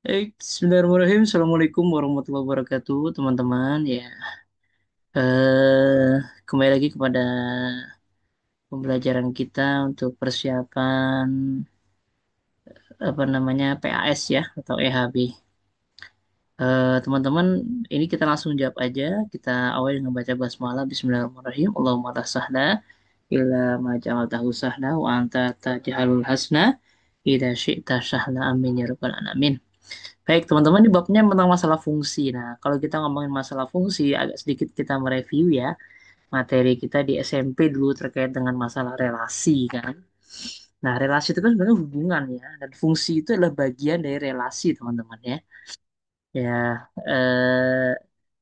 Bismillahirrahmanirrahim. Assalamualaikum warahmatullahi wabarakatuh, teman-teman. Ya, eh kembali lagi kepada pembelajaran kita untuk persiapan apa namanya PAS ya atau EHB. Teman-teman, ini kita langsung jawab aja. Kita awali dengan baca basmalah. Bismillahirrahmanirrahim. Allahumma la sahla illa ma ja'altahu sahla wa anta taj'alul hasna idza syi'ta sahla. Amin ya rabbal alamin. Baik, teman-teman, di babnya tentang masalah fungsi. Nah, kalau kita ngomongin masalah fungsi, agak sedikit kita mereview ya materi kita di SMP dulu terkait dengan masalah relasi kan. Nah, relasi itu kan sebenarnya hubungan ya, dan fungsi itu adalah bagian dari relasi, teman-teman ya. Ya,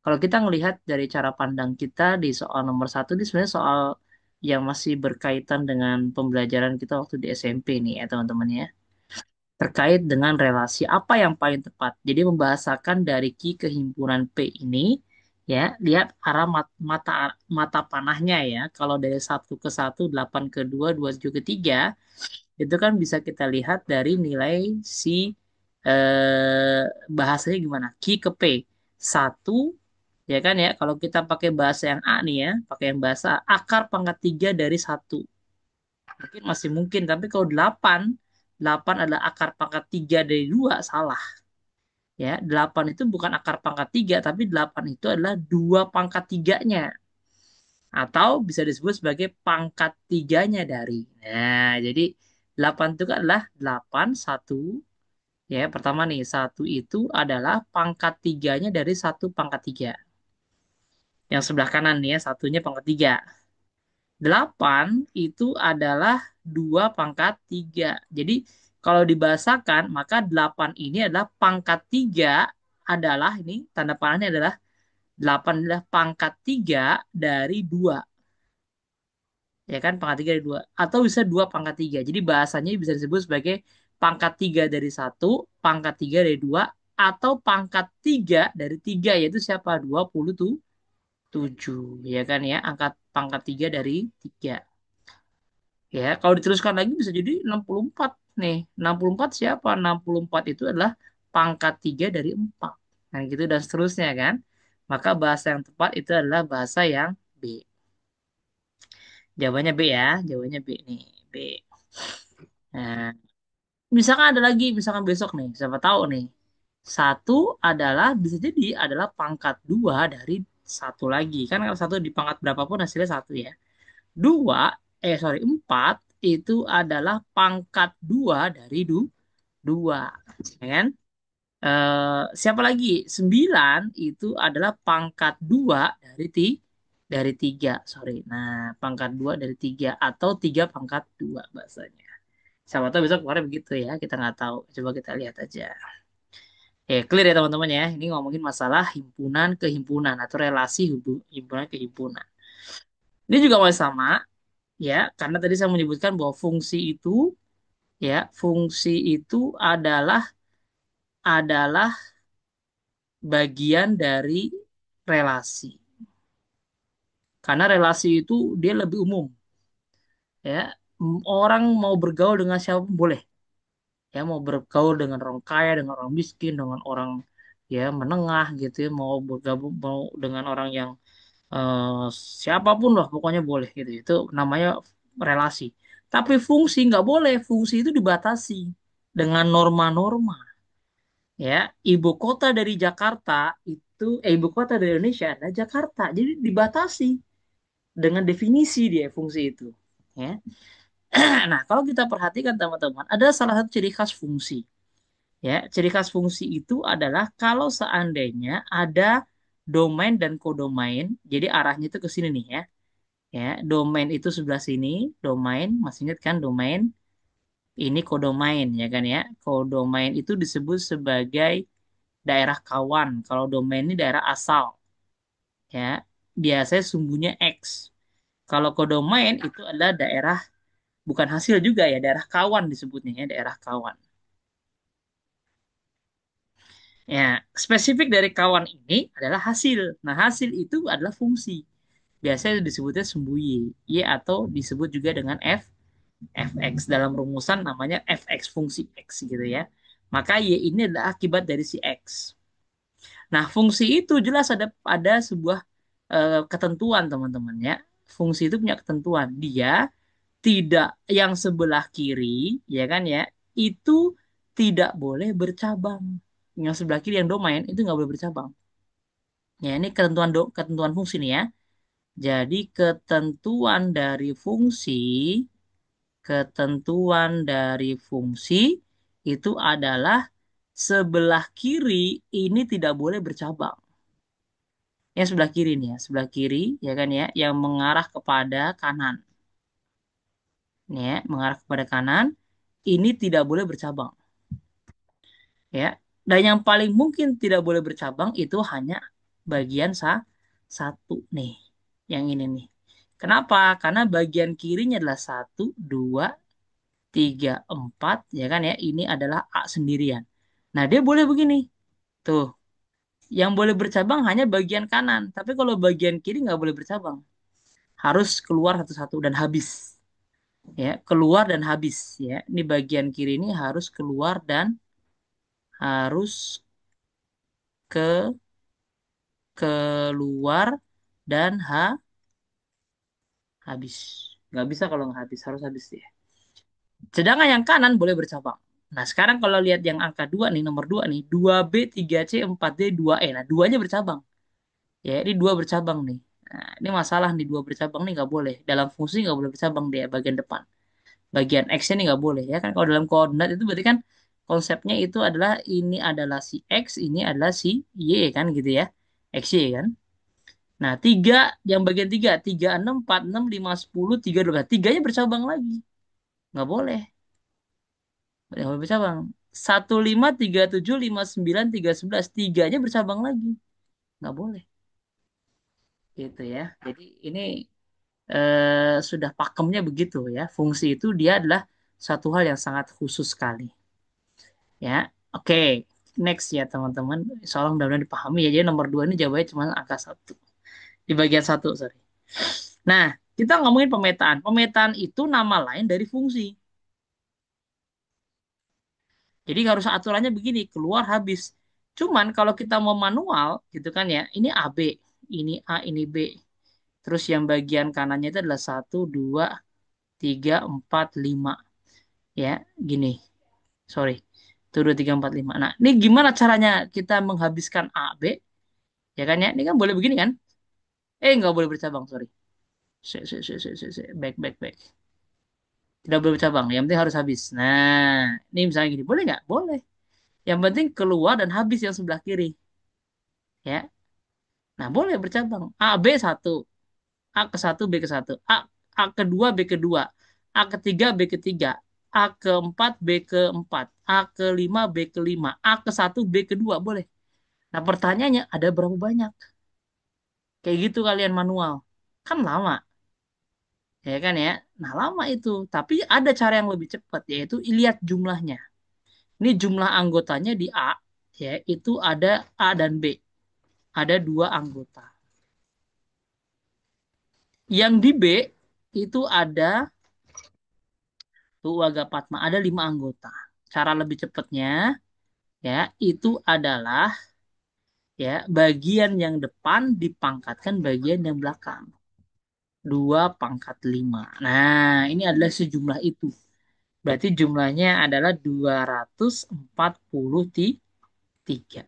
kalau kita ngelihat dari cara pandang kita di soal nomor satu, ini sebenarnya soal yang masih berkaitan dengan pembelajaran kita waktu di SMP nih ya, teman-teman ya, terkait dengan relasi apa yang paling tepat. Jadi membahasakan dari Ki ke himpunan P ini ya, lihat arah mata mata panahnya ya. Kalau dari satu ke satu, 8 ke 2, 27 ke 3, itu kan bisa kita lihat dari nilai si bahasanya gimana. Ki ke P. Satu ya kan ya. Kalau kita pakai bahasa yang A nih ya, pakai yang bahasa akar pangkat 3 dari satu. Mungkin masih mungkin, tapi kalau 8, 8 adalah akar pangkat 3 dari 2 salah. Ya, 8 itu bukan akar pangkat 3, tapi 8 itu adalah 2 pangkat 3-nya. Atau bisa disebut sebagai pangkat 3-nya dari. Nah, jadi 8 itu kan adalah 8, 1. Ya, pertama nih, 1 itu adalah pangkat 3-nya dari 1 pangkat 3. Yang sebelah kanan nih ya, satunya pangkat 3. 8 itu adalah 2 pangkat 3. Jadi kalau dibahasakan maka 8 ini adalah pangkat 3 adalah ini tanda panahnya adalah 8 adalah pangkat 3 dari 2. Ya kan pangkat 3 dari 2. Atau bisa 2 pangkat 3. Jadi bahasanya bisa disebut sebagai pangkat 3 dari 1, pangkat 3 dari 2, atau pangkat 3 dari 3 yaitu siapa? 27. Ya kan ya, angkat pangkat 3 dari 3. Ya, kalau diteruskan lagi bisa jadi 64 nih. 64 siapa? 64 itu adalah pangkat 3 dari 4. Nah, gitu dan seterusnya kan. Maka bahasa yang tepat itu adalah bahasa yang B. Jawabannya B ya. Jawabannya B nih. B. Nah, misalkan ada lagi, misalkan besok nih, siapa tahu nih. Satu adalah, bisa jadi adalah pangkat 2 dari satu lagi. Kan kalau satu di pangkat berapapun hasilnya satu ya. Dua, sorry, 4 itu adalah pangkat 2 dari dua, ya kan? Siapa lagi? 9 itu adalah pangkat 2 dari dari 3, sorry. Nah, pangkat 2 dari 3 atau 3 pangkat 2 bahasanya. Siapa tahu besok kemarin begitu ya, kita nggak tahu. Coba kita lihat aja. Clear ya teman-teman ya. Ini ngomongin masalah himpunan ke himpunan atau relasi himpunan ke himpunan. Ini juga masih sama ya, karena tadi saya menyebutkan bahwa fungsi itu adalah bagian dari relasi. Karena relasi itu dia lebih umum ya. Orang mau bergaul dengan siapapun boleh. Ya, mau bergaul dengan orang kaya, dengan orang miskin, dengan orang ya menengah gitu ya, mau bergabung mau dengan orang yang eh, siapapun lah pokoknya boleh gitu. Itu namanya relasi. Tapi fungsi nggak boleh. Fungsi itu dibatasi dengan norma-norma. Ya, ibu kota dari Jakarta itu, ibu kota dari Indonesia adalah Jakarta. Jadi dibatasi dengan definisi dia fungsi itu. Ya. Nah, kalau kita perhatikan teman-teman, ada salah satu ciri khas fungsi. Ya, ciri khas fungsi itu adalah kalau seandainya ada domain dan kodomain, jadi arahnya itu ke sini nih ya. Ya, domain itu sebelah sini, domain, masih ingat kan domain? Ini kodomain ya kan ya. Kodomain itu disebut sebagai daerah kawan. Kalau domain ini daerah asal ya. Biasanya sumbunya X. Kalau kodomain itu adalah daerah bukan hasil juga ya, daerah kawan disebutnya ya, daerah kawan. Ya, spesifik dari kawan ini adalah hasil. Nah, hasil itu adalah fungsi. Biasanya disebutnya sumbu Y, Y atau disebut juga dengan F, fx dalam rumusan namanya fx fungsi x gitu ya. Maka Y ini adalah akibat dari si X. Nah, fungsi itu jelas ada sebuah ketentuan, teman-teman ya. Fungsi itu punya ketentuan. Dia tidak yang sebelah kiri, ya kan ya, itu tidak boleh bercabang. Yang sebelah kiri yang domain itu nggak boleh bercabang. Ya, ini ketentuan fungsi nih ya. Jadi ketentuan dari fungsi itu adalah sebelah kiri ini tidak boleh bercabang. Yang sebelah kiri nih ya, sebelah kiri ya kan ya, yang mengarah kepada kanan. Nih ya, mengarah kepada kanan ini tidak boleh bercabang ya. Dan yang paling mungkin tidak boleh bercabang itu hanya bagian satu nih, yang ini nih. Kenapa? Karena bagian kirinya adalah satu, dua, tiga, empat, ya kan ya. Ini adalah A sendirian. Nah, dia boleh begini. Tuh, yang boleh bercabang hanya bagian kanan. Tapi kalau bagian kiri nggak boleh bercabang. Harus keluar satu-satu dan habis. Ya, keluar dan habis. Ya, ini bagian kiri ini harus keluar dan harus ke keluar dan habis. Nggak bisa kalau nggak habis, harus habis ya. Sedangkan yang kanan boleh bercabang. Nah, sekarang kalau lihat yang angka 2 nih, nomor 2 nih, 2B, 3C, 4D, 2E. Nah, duanya bercabang. Ya, ini dua bercabang nih. Nah, ini masalah nih, dua bercabang nih nggak boleh. Dalam fungsi nggak boleh bercabang dia bagian depan. Bagian X-nya nih nggak boleh ya kan. Kalau dalam koordinat itu berarti kan konsepnya itu adalah ini adalah si X, ini adalah si Y kan gitu ya. XY kan. Nah, tiga, yang bagian tiga, tiga, enam, empat, enam, lima, sepuluh, tiga, 12. Tiganya bercabang lagi. Nggak boleh. Nggak boleh bercabang. Satu, lima, tiga, tujuh, lima, sembilan, tiga, 11. Tiganya bercabang lagi. Nggak boleh. Gitu ya. Jadi ini sudah pakemnya begitu ya. Fungsi itu dia adalah satu hal yang sangat khusus sekali. Ya. Oke. Next ya teman-teman. Soalnya mudah-mudahan dipahami ya. Jadi nomor dua ini jawabannya cuma angka satu. Di bagian satu, sorry. Nah, kita ngomongin pemetaan. Pemetaan itu nama lain dari fungsi. Jadi harus aturannya begini, keluar habis. Cuman kalau kita mau manual gitu kan ya, ini AB, ini A, ini B. Terus yang bagian kanannya itu adalah satu, 2, 3, 4, 5. Ya, gini. Sorry. Itu 2, 3, 4, 5. Nah, ini gimana caranya kita menghabiskan A, B? Ya kan ya, ini kan boleh begini kan? Nggak boleh bercabang, sorry. Back, back, back. Tidak boleh bercabang, yang penting harus habis. Nah, ini misalnya gini, boleh nggak? Boleh. Yang penting keluar dan habis yang sebelah kiri. Ya, nah boleh bercabang. A, B satu. A ke satu, B ke satu. A kedua, B kedua. A ketiga, B ketiga. A keempat, B keempat. A kelima, B kelima. A ke satu, B kedua. Boleh. Nah pertanyaannya ada berapa banyak? Kayak gitu kalian manual. Kan lama. Ya kan ya? Nah lama itu. Tapi ada cara yang lebih cepat. Yaitu lihat jumlahnya. Ini jumlah anggotanya di A. Ya, itu ada A dan B. Ada dua anggota. Yang di B itu ada tuh Waga Padma ada 5 anggota. Cara lebih cepatnya ya itu adalah ya bagian yang depan dipangkatkan bagian yang belakang. 2 × 5. Nah, ini adalah sejumlah itu. Berarti jumlahnya adalah 243.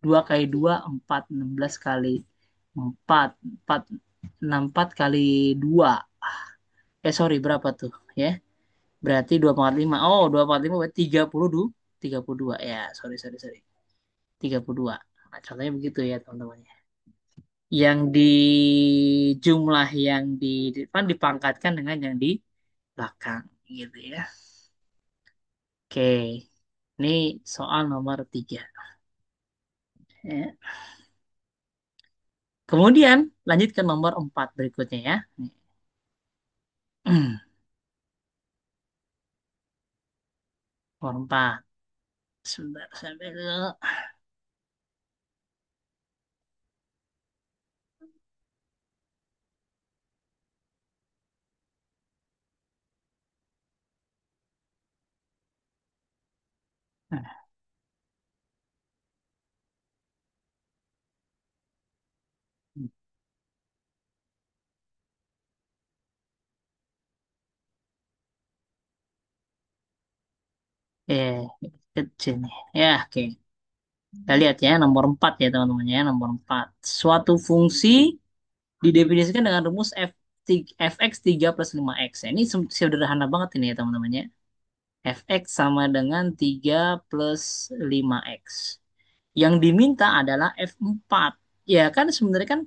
2 kali 2 4, 16 kali 4, 4, 64 kali 2. Sorry, berapa tuh? Ya. Berarti 2 × 5. Oh, 2 × 5 berarti 32. 32. Ya, sorry, sorry, sorry. 32. Nah, contohnya begitu ya, teman-teman. Yang di jumlah yang di depan dipangkatkan dengan yang di belakang. Gitu ya. Oke. Ini soal nomor 3. Ya. Kemudian lanjut ke nomor 4 berikutnya ya. Nomor 4. Sebentar, sampai dulu. Eh, kecil nih. Ya, oke. Kita lihat ya, nomor 4 ya teman-teman ya. Nomor 4. Suatu fungsi didefinisikan dengan rumus fx 3 plus 5x. Ya, ini sederhana banget ini ya teman-teman ya. Fx sama dengan 3 plus 5x. Yang diminta adalah F4. Ya kan sebenarnya kan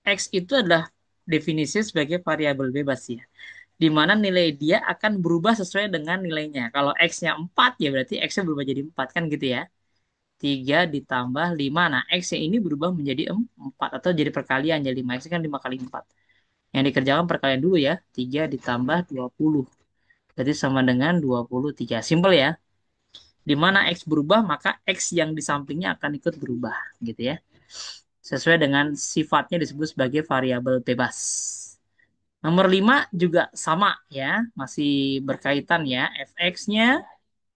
X itu adalah definisi sebagai variabel bebas ya. Di mana nilai dia akan berubah sesuai dengan nilainya. Kalau X-nya 4 ya berarti X-nya berubah jadi 4 kan gitu ya. 3 ditambah 5. Nah, X-nya ini berubah menjadi 4 atau jadi perkalian. Jadi 5X kan 5 kali 4. Yang dikerjakan perkalian dulu ya. 3 ditambah 20. Jadi sama dengan 23. Simple ya. Di mana X berubah, maka X yang di sampingnya akan ikut berubah. Gitu ya. Sesuai dengan sifatnya disebut sebagai variabel bebas. Nomor 5 juga sama ya, masih berkaitan ya. Fx-nya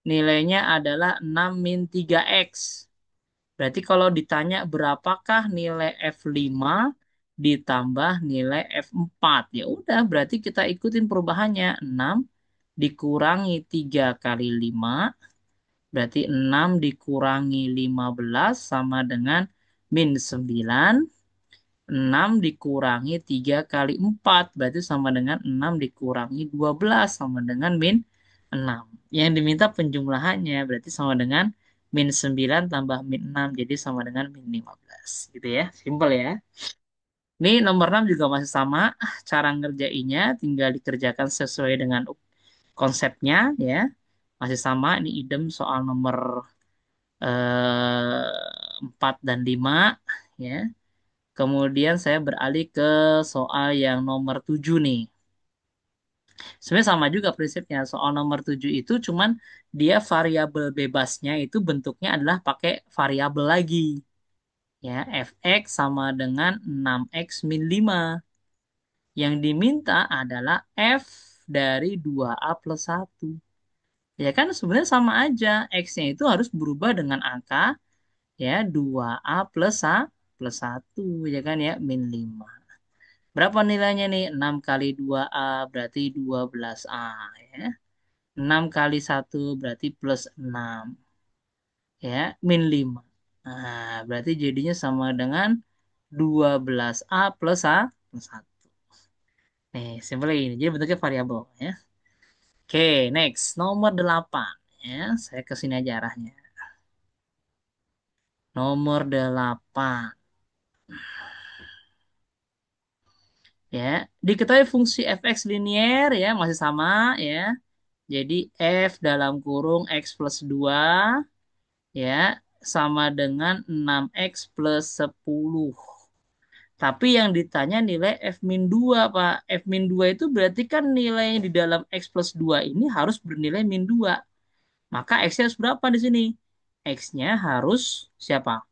nilainya adalah 6 min 3x. Berarti kalau ditanya berapakah nilai F5 ditambah nilai F4, ya udah berarti kita ikutin perubahannya. 6 dikurangi 3 kali 5, berarti 6 dikurangi 15 sama dengan min 9. 6 dikurangi 3 kali 4 berarti sama dengan 6 dikurangi 12 sama dengan min 6. Yang diminta penjumlahannya berarti sama dengan min 9 tambah min 6 jadi sama dengan min 15. Gitu ya. Simpel ya. Ini nomor 6 juga masih sama. Cara ngerjainnya tinggal dikerjakan sesuai dengan konsepnya ya. Masih sama. Ini idem soal nomor 4 dan 5 ya. Kemudian saya beralih ke soal yang nomor 7 nih. Sebenarnya sama juga prinsipnya. Soal nomor 7 itu cuman dia variabel bebasnya itu bentuknya adalah pakai variabel lagi. Ya, fx sama dengan 6x min 5. Yang diminta adalah f dari 2a plus 1. Ya kan sebenarnya sama aja. X-nya itu harus berubah dengan angka ya 2a plus a plus 1 ya kan ya min 5. Berapa nilainya nih? 6 kali 2A berarti 12A ya. 6 kali 1 berarti plus 6 ya, min 5. Nah, berarti jadinya sama dengan 12A plus A plus 1. Nih, simpel ini. Jadi bentuknya variabel ya. Oke, next. Nomor 8 ya. Saya ke sini aja arahnya. Nomor 8 ya. Diketahui fungsi fx linier ya masih sama ya. Jadi f dalam kurung x plus 2 ya sama dengan 6x plus 10. Tapi yang ditanya nilai f min 2 Pak. F min 2 itu berarti kan nilai di dalam x plus 2 ini harus bernilai min 2. Maka x-nya harus berapa di sini? X-nya harus siapa?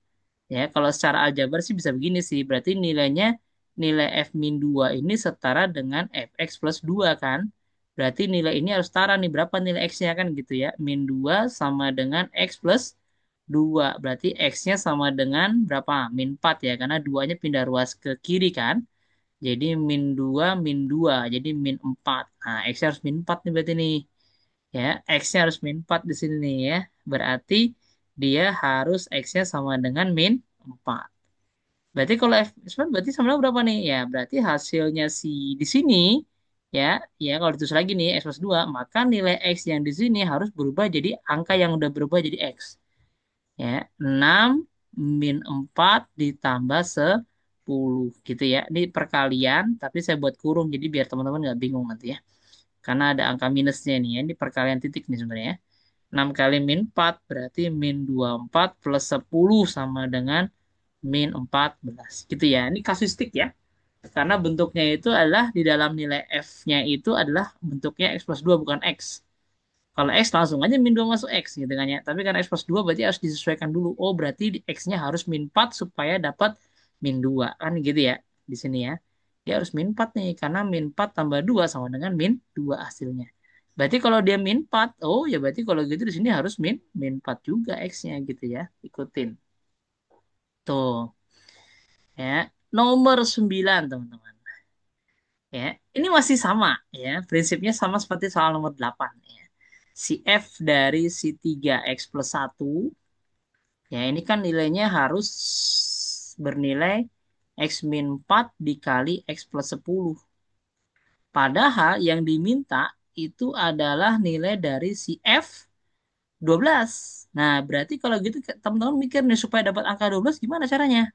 Ya, kalau secara aljabar sih bisa begini sih. Berarti nilainya nilai f min 2 ini setara dengan fx plus 2 kan? Berarti nilai ini harus setara nih. Berapa nilai x-nya kan gitu ya. Min 2 sama dengan x plus 2. Berarti x-nya sama dengan berapa? Min 4 ya. Karena 2-nya pindah ruas ke kiri kan. Jadi min 2 min 2. Jadi min 4. Nah, x-nya harus min 4 nih berarti nih. Ya, x-nya harus min 4 di sini nih ya. Berarti dia harus x-nya sama dengan min 4. Berarti kalau F9 berarti sama dengan berapa nih? Ya, berarti hasilnya si di sini ya, ya kalau ditulis lagi nih X plus 2, maka nilai X yang di sini harus berubah jadi angka yang udah berubah jadi X. Ya, 6 min 4 ditambah 10 gitu ya. Ini perkalian, tapi saya buat kurung jadi biar teman-teman nggak bingung nanti ya. Karena ada angka minusnya nih ya, ini perkalian titik nih sebenarnya ya. 6 kali min 4 berarti min 24 plus 10 sama dengan min 14 gitu ya. Ini kasusistik ya. Karena bentuknya itu adalah di dalam nilai F-nya itu adalah bentuknya X plus 2 bukan X. Kalau X langsung aja min 2 masuk X gitu kan ya. Tapi kan X plus 2 berarti harus disesuaikan dulu. Oh berarti X-nya harus min 4 supaya dapat min 2. Kan gitu ya di sini ya. Dia harus min 4 nih. Karena min 4 tambah 2 sama dengan min 2 hasilnya. Berarti kalau dia min 4, oh ya berarti kalau gitu di sini harus min 4 juga X-nya gitu ya. Ikutin. Tuh. Ya, nomor 9 teman-teman. Ya, ini masih sama ya, prinsipnya sama seperti soal nomor 8 ya. Si F dari si 3X plus 1, ya ini kan nilainya harus bernilai X min 4 dikali X plus 10. Padahal yang diminta itu adalah nilai dari si F 12. Nah, berarti kalau gitu teman-teman mikir nih supaya dapat angka 12 gimana caranya?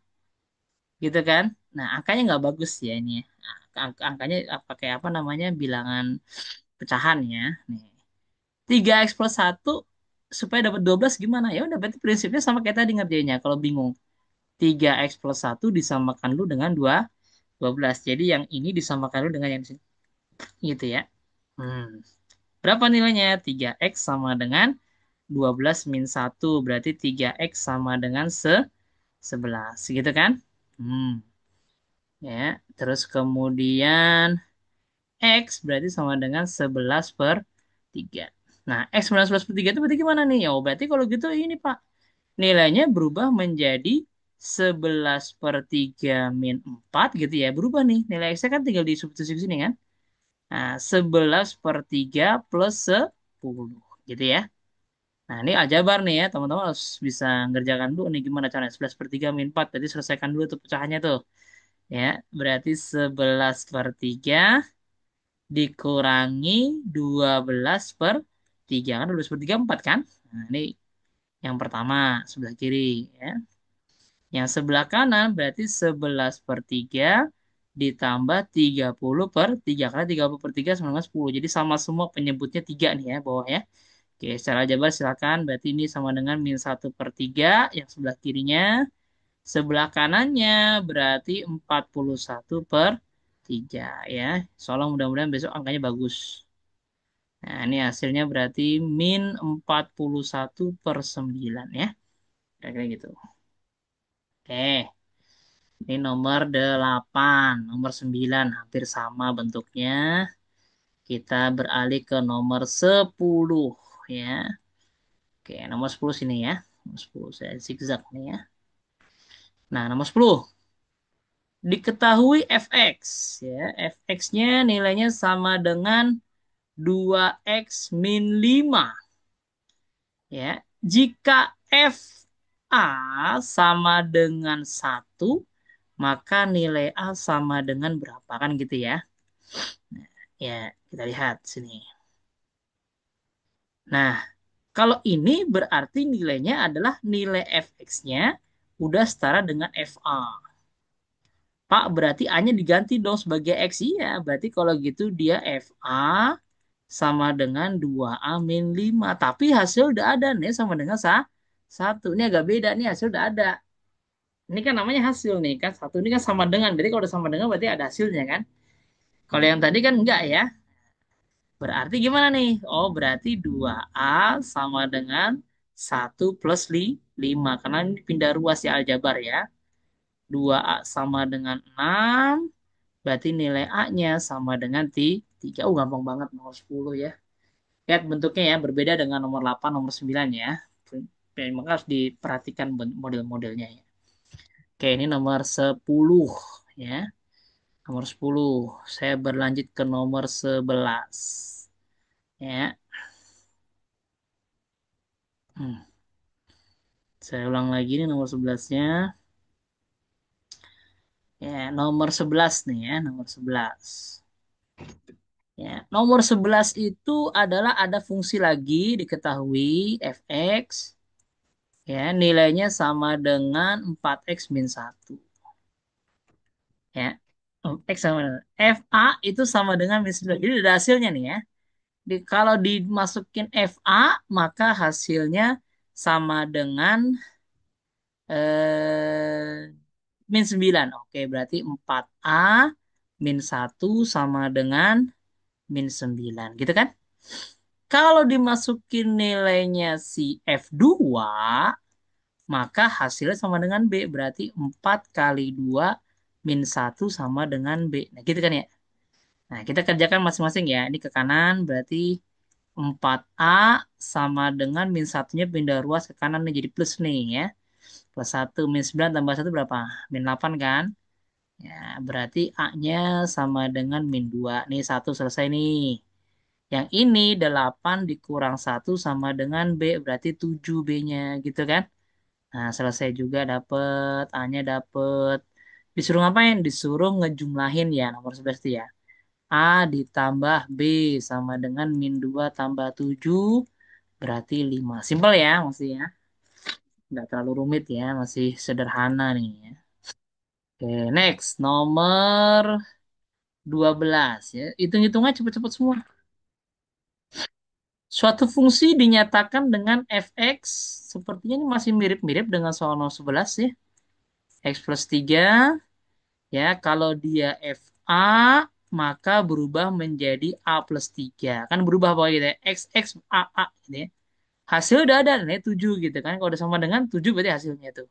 Gitu kan? Nah, angkanya nggak bagus ya ini ya. Angkanya pakai apa namanya bilangan pecahan ya. Nih. 3x plus 1 supaya dapat 12 gimana? Ya udah berarti prinsipnya sama kayak tadi ngerjainnya. Kalau bingung, 3x plus 1 disamakan lu dengan 12. Jadi yang ini disamakan lu dengan yang sini. Gitu ya. Hmm. Berapa nilainya? 3x sama dengan 12 min 1. Berarti 3x sama dengan 11. Gitu kan? Hmm. Ya. Terus kemudian X berarti sama dengan 11 per 3. Nah, X 11 per 3 itu berarti gimana nih? Ya, oh, berarti kalau gitu ini Pak. Nilainya berubah menjadi 11 per 3 min 4 gitu ya. Berubah nih. Nilai X-nya kan tinggal disubstitusi ke sini kan. Nah, 11 per 3 plus 10 gitu ya. Nah, ini aljabar nih ya. Teman-teman harus bisa ngerjakan dulu nih gimana caranya. 11 per 3 min 4. Tadi selesaikan dulu tuh pecahannya tuh. Ya, berarti 11 per 3 dikurangi 12 per 3 kan 12 per 3 4 kan. Nah, ini yang pertama sebelah kiri ya. Yang sebelah kanan berarti 11 per 3 ditambah 30 per 3 karena 30 per 3 sama dengan 10. Jadi sama semua penyebutnya 3 nih ya bawah ya. Oke, secara jabar silakan. Berarti ini sama dengan min 1/3 yang sebelah kirinya. Sebelah kanannya berarti 41/3 ya. Soalnya mudah-mudahan besok angkanya bagus. Nah, ini hasilnya berarti min 41/9 ya. Kira-kira gitu. Oke, ini nomor 8, nomor 9 hampir sama bentuknya. Kita beralih ke nomor 10 ya. Oke, nomor 10 sini ya. Nomor 10 saya zigzag nih ya. Nah, nomor 10 diketahui fx ya. Fx-nya nilainya sama dengan 2x min 5 ya. Jika fa sama dengan 1, maka nilai A sama dengan berapa kan gitu ya. Ya, kita lihat sini. Nah, kalau ini berarti nilainya adalah nilai fx-nya udah setara dengan fa. Pak, berarti A-nya diganti dong sebagai X. Iya, berarti kalau gitu dia FA sama dengan 2A min 5. Tapi hasil udah ada nih sama dengan 1. Ini agak beda nih hasil udah ada. Ini kan namanya hasil nih kan. Satu ini kan sama dengan. Berarti kalau udah sama dengan berarti ada hasilnya kan. Kalau yang tadi kan enggak ya. Berarti gimana nih? Oh, berarti 2A sama dengan 1 plus 5. Karena ini pindah ruas ya aljabar ya. 2A sama dengan 6. Berarti nilai A-nya sama dengan 3. Oh, gampang banget nomor 10 ya. Lihat bentuknya ya, berbeda dengan nomor 8, nomor 9 ya. Maka harus diperhatikan model-modelnya ya. Oke, ini nomor 10 ya. Nomor 10. Saya berlanjut ke nomor 11. Ya. Hmm. Saya ulang lagi nih nomor 11-nya. Ya, nomor 11 nih ya, nomor 11. Ya, nomor 11 itu adalah ada fungsi lagi diketahui fx ya nilainya sama dengan 4x min 1 ya. X sama dengan FA itu sama dengan min 9. Jadi ada hasilnya nih ya. Kalau dimasukin FA maka hasilnya sama dengan min 9. Oke, berarti 4A min 1 sama dengan min 9. Gitu kan? Kalau dimasukin nilainya si F2, maka hasilnya sama dengan B. Berarti 4 kali 2 min 1 sama dengan B. Nah, gitu kan ya. Nah, kita kerjakan masing-masing ya. Ini ke kanan berarti 4A sama dengan min 1-nya pindah ruas ke kanan nih jadi plus nih ya. Plus 1 min 9 tambah 1 berapa? Min 8 kan? Ya, berarti A-nya sama dengan min 2. Nih 1 selesai nih. Yang ini 8 dikurang satu sama dengan B, berarti 7 B-nya gitu kan. Nah, selesai juga dapet, A-nya dapet. Disuruh ngapain? Disuruh ngejumlahin ya nomor 11 itu ya. A ditambah B sama dengan min 2 tambah 7 berarti 5. Simpel ya maksudnya. Nggak terlalu rumit ya, masih sederhana nih ya. Oke, next. Nomor 12 ya. Hitung-hitungnya cepet-cepet semua. Suatu fungsi dinyatakan dengan fx. Sepertinya ini masih mirip-mirip dengan soal nomor 11 ya. X plus 3. Ya, kalau dia fa, maka berubah menjadi a plus 3. Kan berubah apa gitu ya? X a gitu ya. Hasil udah ada nilai 7 gitu kan. Kalau udah sama dengan 7 berarti hasilnya itu.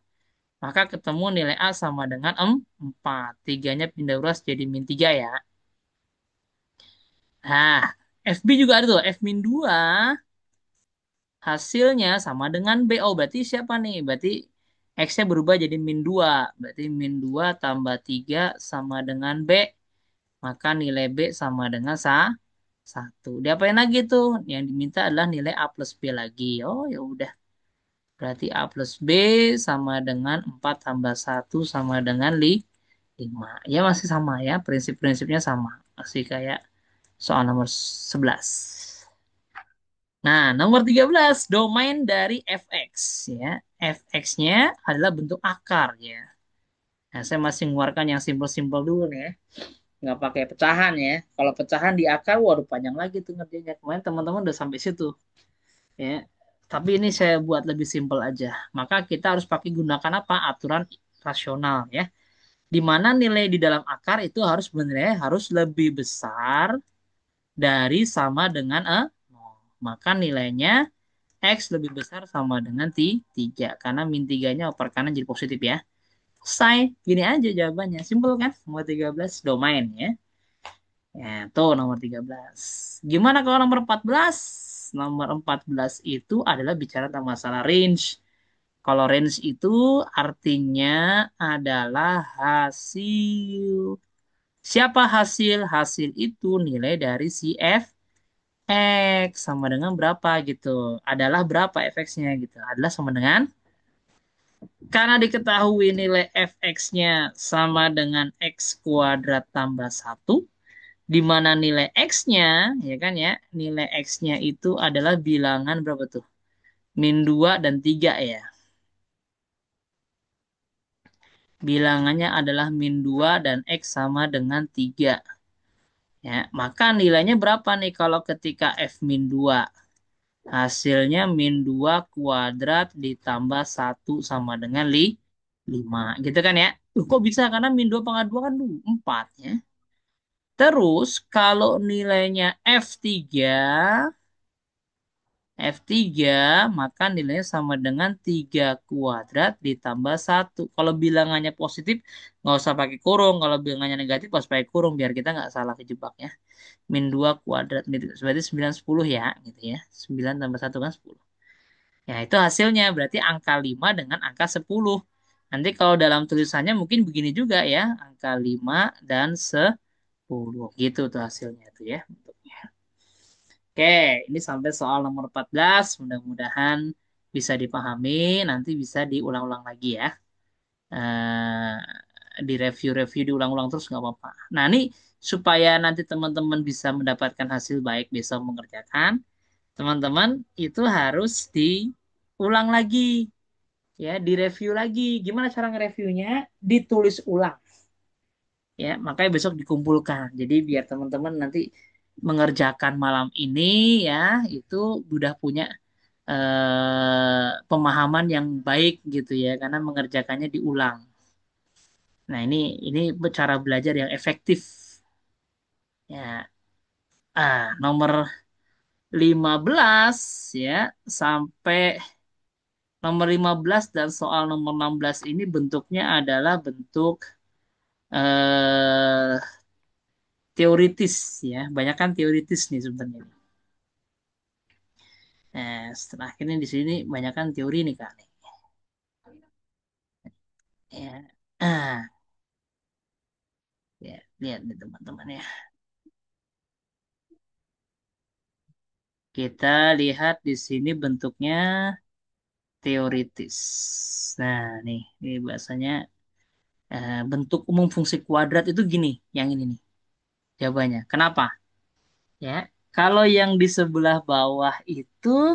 Maka ketemu nilai A sama dengan 4. Tiganya pindah uras jadi min 3 ya. Nah, FB juga ada tuh. F min 2 hasilnya sama dengan B. Oh, berarti siapa nih? Berarti X-nya berubah jadi min 2. Berarti min 2 tambah 3 sama dengan B. Maka nilai B sama dengan 1. Diapain lagi tuh? Yang diminta adalah nilai A plus B lagi. Oh, ya udah. Berarti A plus B sama dengan 4 tambah 1 sama dengan 5. Ya masih sama ya, prinsip-prinsipnya sama. Masih kayak soal nomor 11. Nah, nomor 13 domain dari fx ya. Fx-nya adalah bentuk akar ya. Nah, saya masih mengeluarkan yang simpel-simpel dulu nih ya. Nggak pakai pecahan ya. Kalau pecahan di akar, waduh panjang lagi tuh ngerjainnya. Kemarin teman-teman udah sampai situ ya. Tapi ini saya buat lebih simpel aja. Maka kita harus pakai gunakan apa? Aturan rasional ya. Di mana nilai di dalam akar itu harus sebenarnya harus lebih besar dari sama dengan 0. Maka nilainya X lebih besar sama dengan 3. Karena min 3-nya oper kanan jadi positif ya. Selesai. Gini aja jawabannya. Simpel kan? Nomor 13 domain ya. Ya, tuh nomor 13. Gimana kalau nomor 14? Nomor 14 itu adalah bicara tentang masalah range. Kalau range itu artinya adalah hasil. Siapa hasil? Hasil itu nilai dari si f x sama dengan berapa gitu. Adalah berapa fx-nya gitu. Adalah sama dengan karena diketahui nilai fx-nya sama dengan x kuadrat tambah satu, di mana nilai x-nya ya kan ya, nilai x-nya itu adalah bilangan berapa tuh? Min 2 dan 3 ya. Bilangannya adalah min 2 dan x sama dengan 3. Ya, maka nilainya berapa nih kalau ketika f min 2? Hasilnya min 2 kuadrat ditambah satu sama dengan 5. Gitu kan ya? Kok bisa? Karena min 2 pangkat 2 kan 4 ya. Terus kalau nilainya F3, F3 maka nilainya sama dengan 3 kuadrat ditambah satu. Kalau bilangannya positif nggak usah pakai kurung. Kalau bilangannya negatif harus pakai kurung biar kita nggak salah kejebak ya. Min 2 kuadrat gitu. Berarti 9 10 ya gitu ya. 9 tambah satu kan 10. Ya, itu hasilnya. Berarti angka 5 dengan angka 10. Nanti kalau dalam tulisannya mungkin begini juga ya. Angka 5 dan 10. Gitu tuh hasilnya tuh ya. Oke, ini sampai soal nomor 14. Mudah-mudahan bisa dipahami. Nanti bisa diulang-ulang lagi ya. Di review-review diulang-ulang terus nggak apa-apa. Nah, ini supaya nanti teman-teman bisa mendapatkan hasil baik besok mengerjakan, teman-teman itu harus diulang lagi ya, direview lagi. Gimana cara nge-reviewnya? Ditulis ulang ya, makanya besok dikumpulkan. Jadi biar teman-teman nanti mengerjakan malam ini ya, itu udah punya pemahaman yang baik gitu ya, karena mengerjakannya diulang. Nah, ini cara belajar yang efektif ya. Nomor 15 ya sampai nomor 15 dan soal nomor 16 ini bentuknya adalah bentuk eh teoritis ya. Banyak kan teoritis nih sebenarnya. Nah, setelah ini di sini banyak kan teori nih Kak. Nih. Ya. Ah, ya, lihat nih teman-teman ya. Kita lihat di sini bentuknya teoritis. Nah, ini bahasanya bentuk umum fungsi kuadrat itu gini, yang ini nih jawabannya. Kenapa? Ya, kalau yang di sebelah bawah itu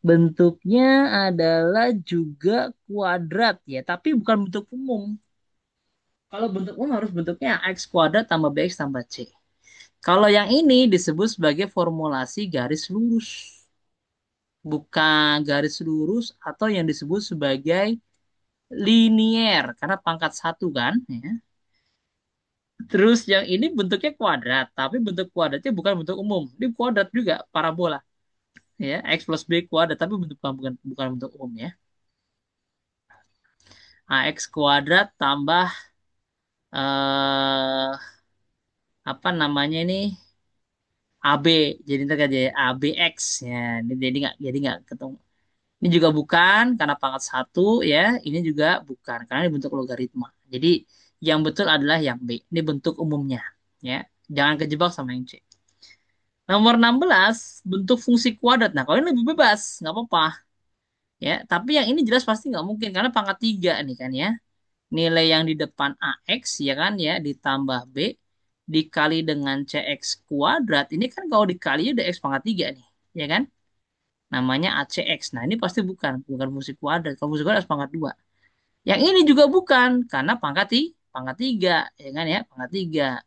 bentuknya adalah juga kuadrat ya, tapi bukan bentuk umum. Kalau bentuk umum harus bentuknya x kuadrat tambah bx tambah c. Kalau yang ini disebut sebagai formulasi garis lurus, bukan garis lurus atau yang disebut sebagai linier karena pangkat satu kan. Ya. Terus yang ini bentuknya kuadrat, tapi bentuk kuadratnya bukan bentuk umum. Ini kuadrat juga, parabola. Ya, x plus b kuadrat, tapi bentuk bukan bentuk umum ya. Ax kuadrat tambah eh apa namanya ini AB, jadi ntar aja ya, ABX ya. Ini jadi nggak ketemu. Ini juga bukan karena pangkat satu ya. Ini juga bukan karena ini bentuk logaritma. Jadi yang betul adalah yang B. Ini bentuk umumnya ya. Jangan kejebak sama yang C. Nomor 16 bentuk fungsi kuadrat. Nah, kalau ini lebih bebas, nggak apa-apa ya. Tapi yang ini jelas pasti nggak mungkin karena pangkat 3 nih kan ya. Nilai yang di depan AX ya kan ya ditambah B dikali dengan CX kuadrat. Ini kan kalau dikali udah X pangkat 3 nih, ya kan? Namanya ACX. Nah, ini pasti bukan fungsi kuadrat. Kalau fungsi kuadrat harus pangkat 2. Yang ini juga bukan karena pangkat 3, ya kan ya? Pangkat 3.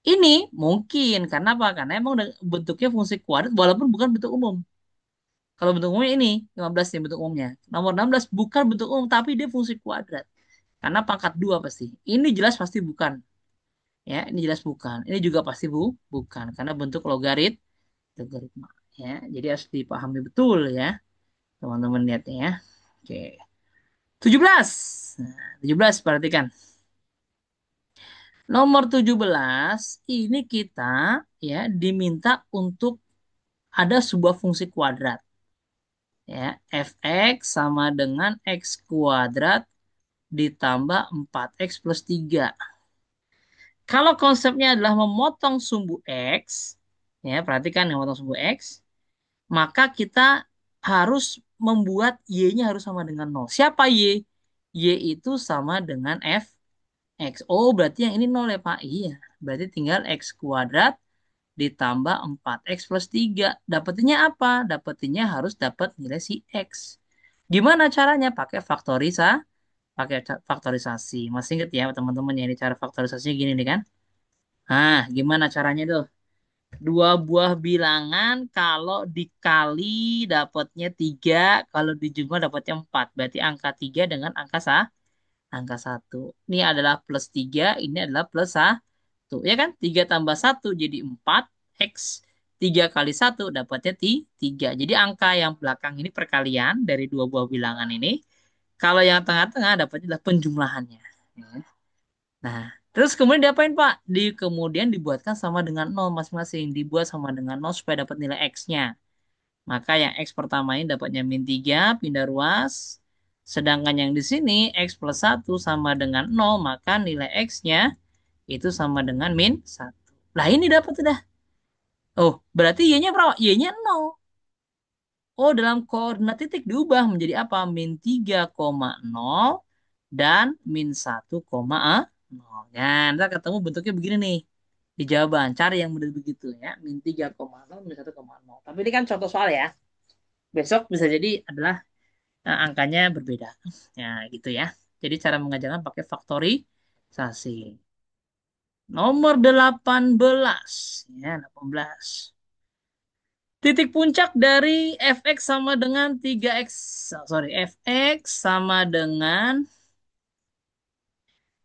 Ini mungkin karena apa? Karena emang bentuknya fungsi kuadrat walaupun bukan bentuk umum. Kalau bentuk umumnya ini 15 nih bentuk umumnya. Nomor 16 bukan bentuk umum tapi dia fungsi kuadrat. Karena pangkat 2 pasti. Ini jelas pasti bukan. Ya, ini jelas bukan. Ini juga pasti bukan karena bentuk logaritma. Ya, jadi harus dipahami betul ya, teman-teman lihatnya ya. Oke. 17. Nah, 17 perhatikan. Nomor 17 ini kita ya diminta untuk ada sebuah fungsi kuadrat ya. Fx sama dengan x kuadrat ditambah 4x plus 3. Kalau konsepnya adalah memotong sumbu X, ya perhatikan yang memotong sumbu X, maka kita harus membuat Y-nya harus sama dengan nol. Siapa Y? Y itu sama dengan Fx. Oh, berarti yang ini nol ya Pak? Iya. Berarti tinggal X kuadrat ditambah 4X plus 3. Dapetinnya apa? Dapetinnya harus dapat nilai si X. Gimana caranya? Pakai faktorisasi. Masih ingat ya teman-teman ya, ini cara faktorisasinya gini nih kan? Nah, gimana caranya tuh? Dua buah bilangan kalau dikali dapatnya 3, kalau dijumlah dapatnya 4. Berarti angka 3 dengan angka 1. Ini adalah plus 3, ini adalah plus 1. Ya kan? 3 tambah 1 jadi 4. X 3 kali 1 dapatnya 3. Jadi angka yang belakang ini perkalian dari dua buah bilangan ini. Kalau yang tengah-tengah dapatnya adalah penjumlahannya. Ya. Nah, terus kemudian diapain Pak? Kemudian dibuatkan sama dengan nol masing-masing. Dibuat sama dengan nol supaya dapat nilai X-nya. Maka yang X pertama ini dapatnya min 3, pindah ruas. Sedangkan yang di sini X plus 1 sama dengan nol, maka nilai X-nya itu sama dengan min 1. Lah ini dapat sudah. Oh, berarti Y-nya berapa? Y-nya nol. Oh, dalam koordinat titik diubah menjadi apa? Min 3,0 dan min 1,0. Nah, ntar ketemu bentuknya begini nih. Di jawaban, cari yang model begitu ya. Min 3,0, min 1,0. Tapi ini kan contoh soal ya. Besok bisa jadi adalah angkanya berbeda. Ya, gitu ya. Jadi cara mengajarkan pakai faktorisasi. Nomor 18. Ya, 18. Titik puncak dari fx sama dengan 3x. Sorry, fx sama dengan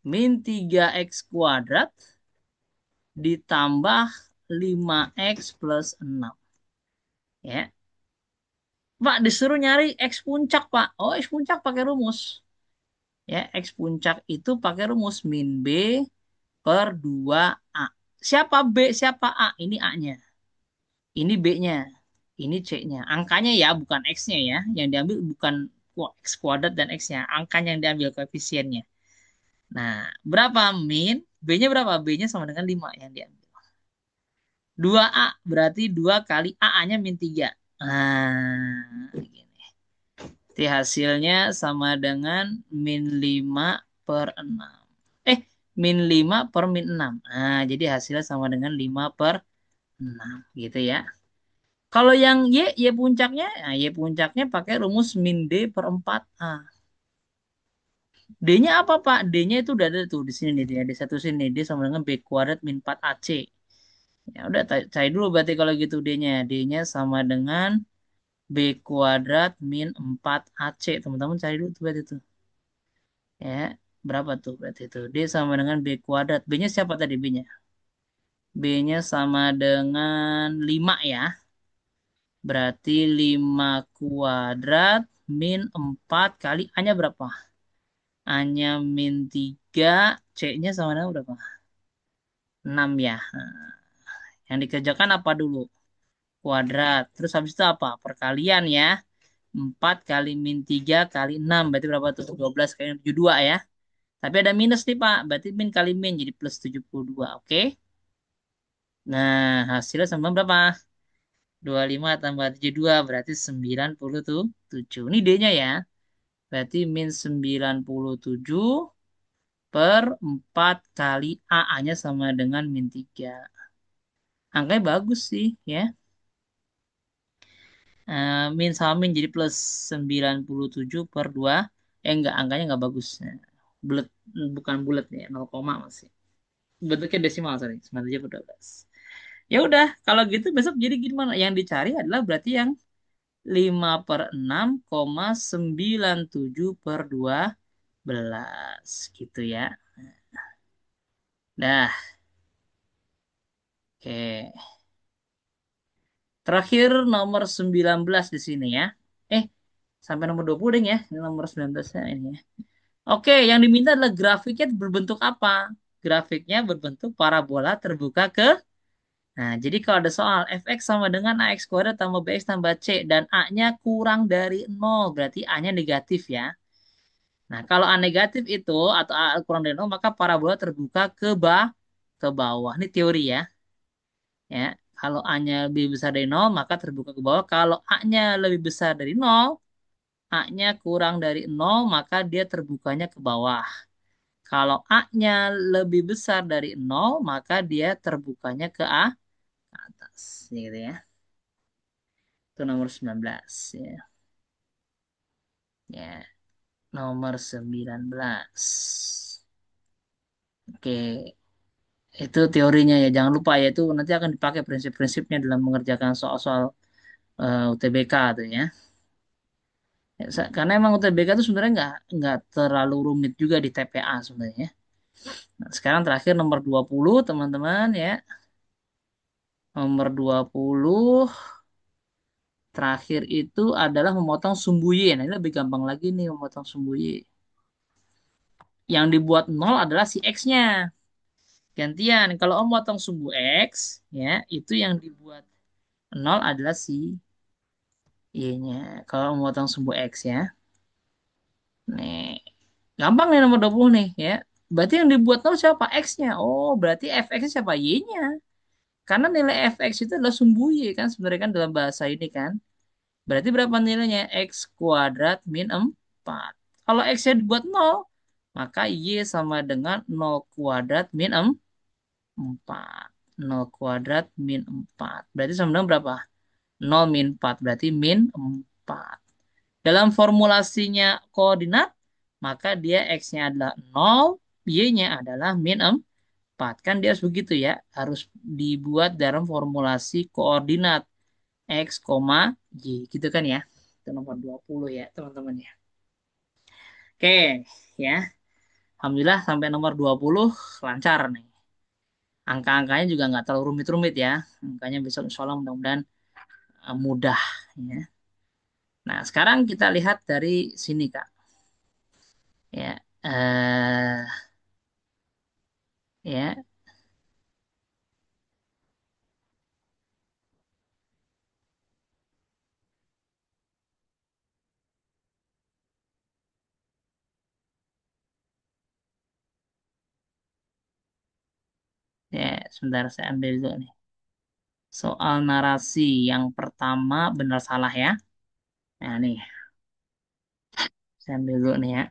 min 3x kuadrat ditambah 5x plus 6. Ya. Pak, disuruh nyari x puncak, Pak. Oh, x puncak pakai rumus. Ya, x puncak itu pakai rumus min b per 2a. Siapa b, siapa a? Ini a-nya. Ini b-nya. Ini C-nya. Angkanya ya, bukan X-nya ya. Yang diambil bukan X kuadrat dan X-nya. Angkanya yang diambil koefisiennya. Nah, berapa min? B-nya berapa? B-nya sama dengan 5 yang diambil. 2A berarti 2 kali A-nya min 3. Nah, gini. Jadi hasilnya sama dengan min 5 per 6. Eh, min 5 per min 6. Nah, jadi hasilnya sama dengan 5 per 6 gitu ya. Kalau yang Y puncaknya, nah Y puncaknya pakai rumus min D per 4A. D-nya apa, Pak? D-nya itu udah ada tuh di sini nih, di satu sini. D sama dengan B kuadrat min 4AC. Ya udah, cari dulu berarti kalau gitu D-nya. D-nya sama dengan B kuadrat min 4AC. Teman-teman cari dulu tuh berarti tuh. Ya, berapa tuh berarti itu? D sama dengan B kuadrat. B-nya siapa tadi B-nya? B-nya sama dengan 5 ya. Berarti 5 kuadrat min 4 kali A-nya berapa? A-nya min 3, C-nya sama dengan berapa? 6 ya. Nah, yang dikerjakan apa dulu? Kuadrat. Terus habis itu apa? Perkalian ya. 4 kali min 3 kali 6. Berarti berapa tuh? 12 kali 72 ya. Tapi ada minus nih Pak. Berarti min kali min jadi plus 72. Oke. Nah, hasilnya sama berapa? 25 tambah 72 berarti 97. Ini D-nya ya. Berarti min 97 per 4 kali AA-nya sama dengan min 3. Angkanya bagus sih ya. Min sama min jadi plus 97 per 2. Enggak, angkanya enggak bagus. Nah, bulat, bukan bulat ya, 0, masih. Bentuknya desimal, sorry. 97 per 12. Ya udah, kalau gitu besok jadi gimana? Yang dicari adalah berarti yang 5 per 6,97 per 12. Gitu ya. Dah, oke. Terakhir nomor 19 di sini ya. Eh, sampai nomor 20 deh ya. Ini nomor 19-nya ini ya. Oke, yang diminta adalah grafiknya berbentuk apa? Grafiknya berbentuk parabola terbuka ke. Nah, jadi kalau ada soal fx sama dengan ax kuadrat tambah bx tambah c dan a-nya kurang dari 0, berarti a-nya negatif ya. Nah, kalau a negatif itu atau a kurang dari 0, maka parabola terbuka ke bawah. Ini teori ya. Ya, kalau a-nya lebih besar dari 0, maka terbuka ke bawah. Kalau a-nya lebih besar dari 0, a-nya kurang dari 0, maka dia terbukanya ke bawah. Kalau A-nya lebih besar dari 0, maka dia terbukanya ke atas. Gitu ya. Itu nomor 19. Ya. Ya. Nomor 19. Oke. Itu teorinya ya. Jangan lupa ya. Itu nanti akan dipakai prinsip-prinsipnya dalam mengerjakan soal-soal UTBK tuh ya. Ya, karena emang UTBK itu sebenarnya nggak terlalu rumit juga di TPA sebenarnya. Nah, sekarang terakhir nomor 20 teman-teman ya. Nomor 20 terakhir itu adalah memotong sumbu Y. Nah, ini lebih gampang lagi nih memotong sumbu Y. Yang dibuat nol adalah si X-nya. Gantian, kalau Om potong sumbu X, ya, itu yang dibuat nol adalah si Y-nya. Kalau Om potong sumbu X ya. Nih, gampang nih nomor 20 nih, ya. Berarti yang dibuat nol siapa? X-nya. Oh, berarti fx-nya siapa? Y-nya. Karena nilai fx itu adalah sumbu Y kan sebenarnya kan dalam bahasa ini kan. Berarti berapa nilainya? X kuadrat min 4. Kalau X-nya dibuat 0, maka Y sama dengan 0 kuadrat min 4. 0 kuadrat min 4. Berarti sama dengan berapa? 0 min 4. Berarti min 4. Dalam formulasinya koordinat, maka dia X-nya adalah 0, Y-nya adalah min 4. Kan dia harus begitu ya. Harus dibuat dalam formulasi koordinat. X, Y. Gitu kan ya. Itu nomor 20 ya teman-teman ya. Oke ya. Alhamdulillah sampai nomor 20 lancar nih. Angka-angkanya juga nggak terlalu rumit-rumit ya. Angkanya besok insya Allah mudah-mudahan mudah ya. Nah sekarang kita lihat dari sini Kak. Ya. Ya. Ya. Sebentar saya ambil dulu nih. Soal narasi yang pertama benar salah ya. Nah nih, saya ambil dulu nih ya.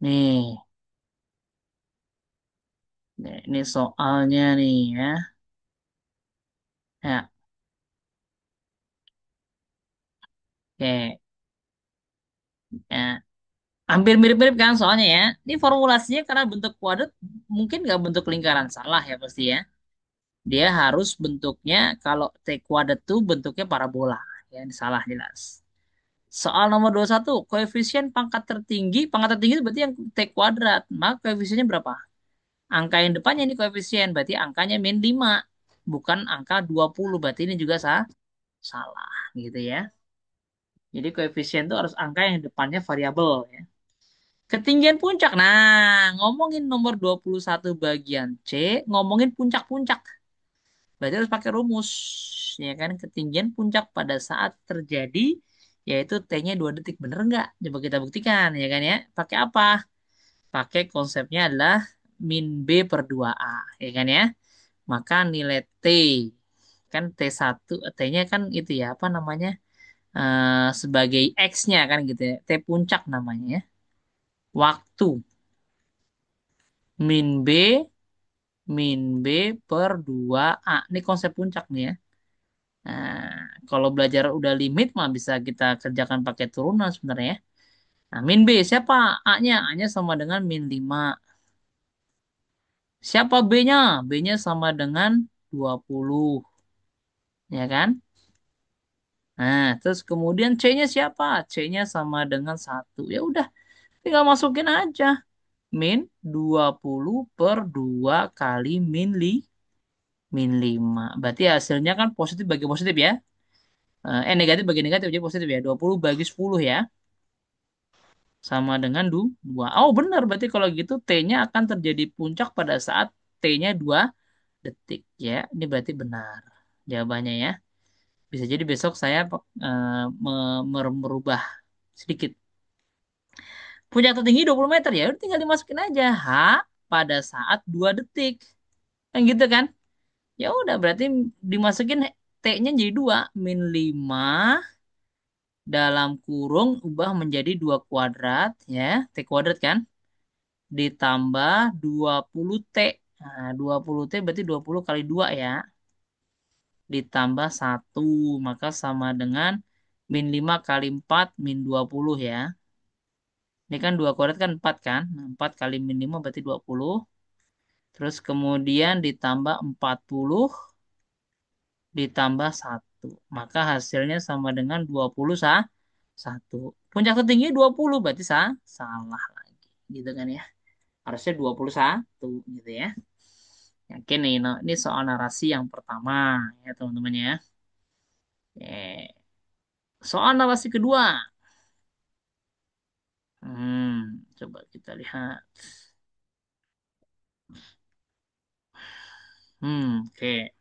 Nih, ini soalnya nih ya. Ya, oke. Ya, hampir mirip-mirip kan soalnya ya. Ini formulasinya karena bentuk kuadrat mungkin nggak bentuk lingkaran salah ya pasti ya. Dia harus bentuknya kalau T kuadrat tuh bentuknya parabola. Ya, ini salah jelas. Soal nomor 21, koefisien pangkat tertinggi itu berarti yang T kuadrat. Maka koefisiennya berapa? Angka yang depannya ini koefisien, berarti angkanya min 5. Bukan angka 20, berarti ini juga salah gitu ya. Jadi koefisien itu harus angka yang depannya variabel ya. Ketinggian puncak. Nah, ngomongin nomor 21 bagian C, ngomongin puncak-puncak. Berarti harus pakai rumus. Ya kan, ketinggian puncak pada saat terjadi, yaitu T-nya 2 detik. Bener nggak? Coba kita buktikan, ya kan ya. Pakai apa? Pakai konsepnya adalah min B per 2A. Ya kan ya. Maka nilai T, kan T1, T-nya kan itu ya, apa namanya? Sebagai X-nya kan gitu ya. T puncak namanya ya. Waktu min B min B per 2A. Ini konsep puncak nih ya. Nah, kalau belajar udah limit mah bisa kita kerjakan pakai turunan sebenarnya ya. Nah, min B siapa? A-nya. A-nya sama dengan min 5. Siapa B-nya? B-nya sama dengan 20. Ya kan? Nah, terus kemudian C-nya siapa? C-nya sama dengan 1. Ya udah, tinggal masukin aja. Min 20 per 2 kali min 5. Berarti hasilnya kan positif bagi positif ya. Negatif bagi negatif jadi positif ya. 20 bagi 10 ya. Sama dengan 2. Oh benar, berarti kalau gitu T-nya akan terjadi puncak pada saat T-nya 2 detik ya. Ini berarti benar jawabannya ya. Bisa jadi besok saya merubah sedikit. Puncak tertinggi 20 meter ya. Udah tinggal dimasukin aja. H pada saat 2 detik. Kan gitu kan? Ya udah berarti dimasukin T-nya jadi 2. Min 5 dalam kurung ubah menjadi 2 kuadrat ya. T kuadrat kan? Ditambah 20T. Nah, 20T berarti 20 kali 2 ya. Ditambah 1. Maka sama dengan min 5 kali 4 min 20 ya. Ini kan 2 kuadrat kan 4 kan. Nah, 4 kali min 5 berarti 20. Terus kemudian ditambah 40 ditambah 1. Maka hasilnya sama dengan 21. Puncak tertinggi 20 berarti salah lagi. Gitu kan ya. Harusnya 21 gitu ya. Yakin nih, ini soal narasi yang pertama ya teman-teman ya. Oke. Soal narasi kedua. Coba kita lihat. Oke.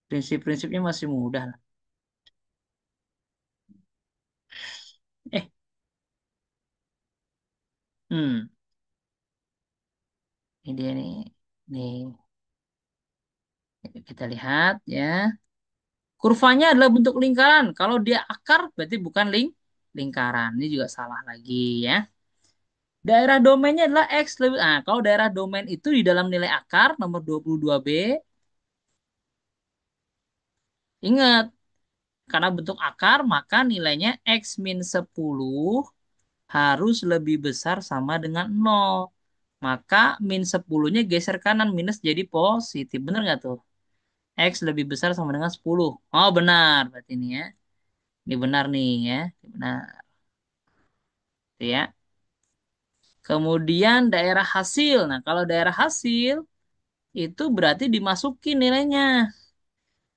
Prinsip-prinsipnya masih mudah lah. Eh, hmm, ini dia nih. Nih, kita lihat ya. Kurvanya adalah bentuk lingkaran. Kalau dia akar berarti bukan lingkaran. Ini juga salah lagi ya. Daerah domainnya adalah X lebih. Nah, kalau daerah domain itu di dalam nilai akar nomor 22B, ingat, karena bentuk akar maka nilainya X min 10 harus lebih besar sama dengan 0. Maka min 10-nya geser kanan minus jadi positif. Bener nggak tuh? X lebih besar sama dengan 10. Oh benar berarti ini ya. Ini benar nih ya. Ini benar. Tuh ya. Kemudian daerah hasil. Nah, kalau daerah hasil itu berarti dimasukin nilainya.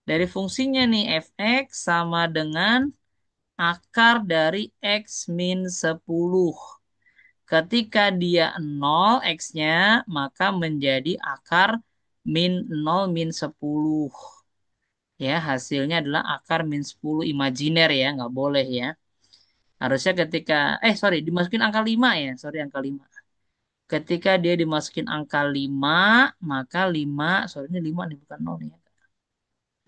Dari fungsinya nih fx sama dengan akar dari x min 10. Ketika dia 0 X-nya, maka menjadi akar min 0 min 10. Ya, hasilnya adalah akar min 10 imajiner ya, nggak boleh ya. Harusnya ketika, sorry, dimasukin angka 5 ya, sorry angka 5. Ketika dia dimasukin angka 5, maka 5, sorry ini 5 nih, bukan 0 nih ya.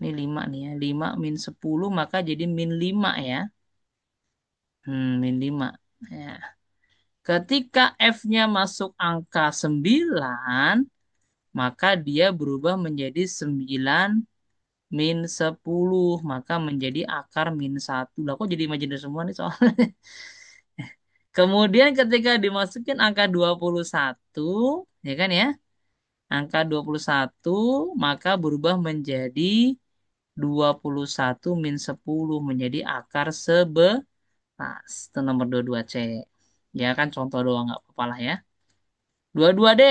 Ini 5 nih ya, 5 min 10 maka jadi min 5 ya. Min 5. Ya. Ketika F-nya masuk angka 9, maka dia berubah menjadi 9 min 10 maka menjadi akar min 1. Lah kok jadi imajiner semua nih soalnya. Kemudian ketika dimasukin angka 21, ya kan ya? Angka 21 maka berubah menjadi 21 min 10 menjadi akar 11. Itu nomor 22C. Ya kan contoh doang nggak apa-apa lah ya. 22D.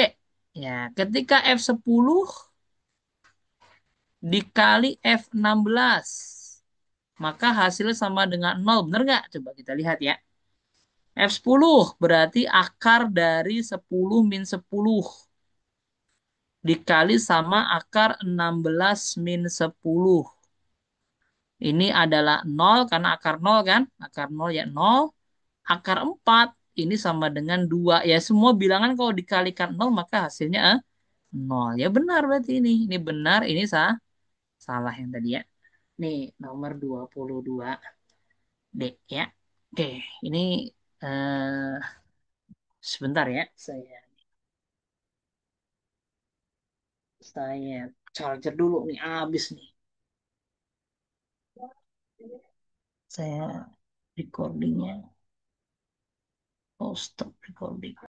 Ya, ketika F10 dikali F16, maka hasilnya sama dengan 0. Bener nggak? Coba kita lihat ya. F10 berarti akar dari 10 min 10 dikali sama akar 16 min 10. Ini adalah 0 karena akar 0 kan? Akar 0 ya 0. Akar 4 ini sama dengan 2. Ya semua bilangan kalau dikalikan 0 maka hasilnya 0. Ya benar berarti ini. Ini benar, ini salah yang tadi ya. Nih nomor 22 D ya. Oke, ini eh, sebentar ya. Saya charger dulu nih, habis nih. Saya recordingnya. Oh, stop recording.